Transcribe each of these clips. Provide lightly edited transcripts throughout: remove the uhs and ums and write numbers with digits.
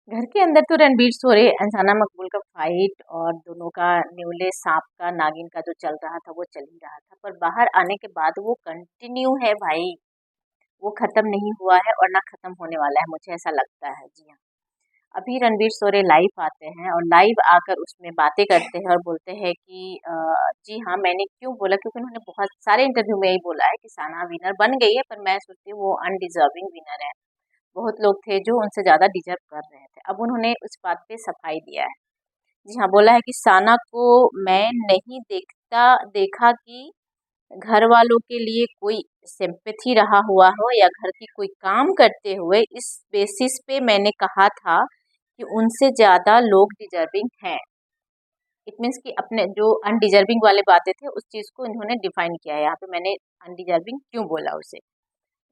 घर के अंदर तो रणबीर शोरे अनसाना मकबूल का फाइट और दोनों का न्यूले सांप का नागिन का जो चल रहा था वो चल ही रहा था, पर बाहर आने के बाद वो कंटिन्यू है भाई। वो खत्म नहीं हुआ है और ना खत्म होने वाला है, मुझे ऐसा लगता है। जी हाँ, अभी रणबीर शोरे लाइव आते हैं और लाइव आकर उसमें बातें करते हैं और बोलते हैं कि जी हाँ, मैंने क्यों बोला, क्योंकि उन्होंने बहुत सारे इंटरव्यू में यही बोला है कि साना विनर बन गई है, पर मैं सोचती हूँ वो अनडिजर्विंग विनर है। बहुत लोग थे जो उनसे ज़्यादा डिज़र्व कर रहे थे। अब उन्होंने उस बात पे सफाई दिया है। जी हाँ, बोला है कि साना को मैं नहीं देखा कि घर वालों के लिए कोई सिंपैथी रहा हुआ हो या घर की कोई काम करते हुए, इस बेसिस पे मैंने कहा था कि उनसे ज़्यादा लोग डिज़र्विंग हैं। इट मीन्स कि अपने जो अनडिज़र्विंग वाले बातें थे उस चीज़ को इन्होंने डिफाइन किया है। यहाँ पे मैंने अनडिज़र्विंग क्यों बोला उसे।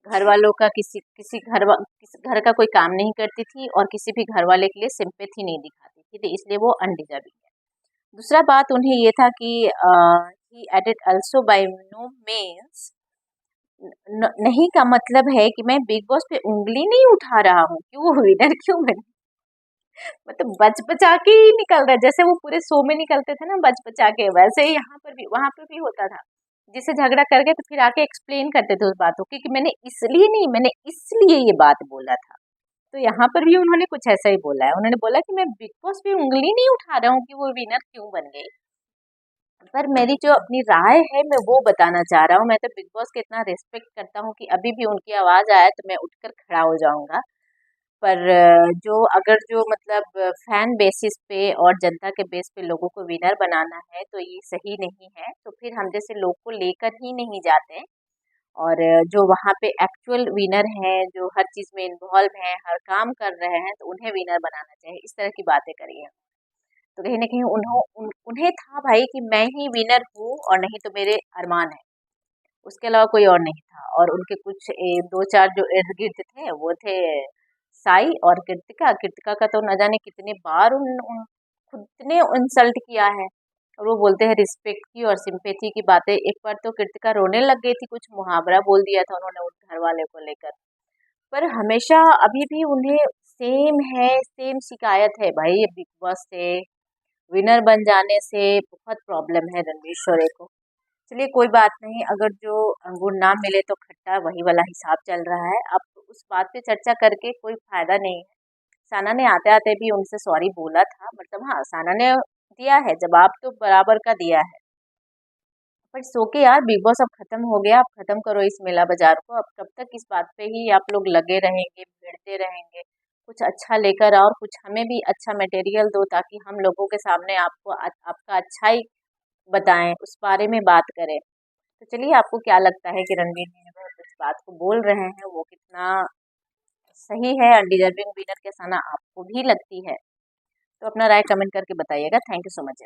घर वालों का किसी किसी किसी घर का कोई काम नहीं करती थी और किसी भी घर वाले के लिए सिंपैथी नहीं दिखाती थी, तो इसलिए वो अनडिजर्विंग है। दूसरा बात उन्हें ये था कि he added also by no means, नहीं का मतलब है कि मैं बिग बॉस पे उंगली नहीं उठा रहा हूँ कि वो विनर क्यों बने। मतलब बच बचा के ही निकल रहा है, जैसे वो पूरे शो में निकलते थे ना बच बचा के, वैसे ही यहाँ पर भी वहां पर भी होता था। जिससे झगड़ा कर गए तो फिर आके एक्सप्लेन करते थे उस बातों की कि मैंने इसलिए नहीं, मैंने इसलिए ये बात बोला था। तो यहाँ पर भी उन्होंने कुछ ऐसा ही बोला है। उन्होंने बोला कि मैं बिग बॉस पे उंगली नहीं उठा रहा हूँ कि वो विनर क्यों बन गई, पर मेरी जो अपनी राय है मैं वो बताना चाह रहा हूँ। मैं तो बिग बॉस के इतना रिस्पेक्ट करता हूँ कि अभी भी उनकी आवाज़ आए तो मैं उठकर खड़ा हो जाऊंगा। पर जो अगर जो मतलब फैन बेसिस पे और जनता के बेस पे लोगों को विनर बनाना है तो ये सही नहीं है, तो फिर हम जैसे लोग को लेकर ही नहीं जाते। और जो वहाँ पे एक्चुअल विनर हैं, जो हर चीज़ में इन्वॉल्व हैं, हर काम कर रहे हैं, तो उन्हें विनर बनाना चाहिए। इस तरह की बातें करिए। तो कहीं न कहीं उन्हें था भाई कि मैं ही विनर हूँ और नहीं तो मेरे अरमान हैं। उसके अलावा कोई और नहीं था। और उनके कुछ 2-4 जो इर्द-गिर्द थे वो थे साई और कृतिका। कृतिका का तो न जाने कितने बार उन उन खुद ने इंसल्ट किया है। और वो बोलते हैं रिस्पेक्ट की और सिंपैथी की बातें। एक बार तो कृतिका रोने लग गई थी, कुछ मुहावरा बोल दिया था उन्होंने उस घरवाले को लेकर। पर हमेशा अभी भी उन्हें सेम है, सेम शिकायत है भाई ये बिग बॉस से, विनर बन जाने से बहुत प्रॉब्लम है रणवीर शोरे को। चलिए कोई बात नहीं, अगर जो अंगूर ना मिले तो खट्टा, वही वाला हिसाब चल रहा है। अब उस बात पे चर्चा करके कोई फायदा नहीं है। साना ने आते आते भी उनसे सॉरी बोला था, मतलब हाँ साना ने दिया है जवाब, तो बराबर का दिया है। पर सो के यार, बिग बॉस अब खत्म हो गया, अब खत्म करो इस मेला बाजार को। अब कब तक इस बात पे ही आप लोग लगे रहेंगे, भिड़ते रहेंगे। कुछ अच्छा लेकर आओ, कुछ हमें भी अच्छा मटेरियल दो ताकि हम लोगों के सामने आपको आपका अच्छा ही बताएं, उस बारे में बात करें। तो चलिए, आपको क्या लगता है कि रणवीर जी जो इस बात को बोल रहे हैं वो कितना सही है, अनडिजर्विंग विनर कैसा ना आपको भी लगती है? तो अपना राय कमेंट करके बताइएगा। Thank you so much.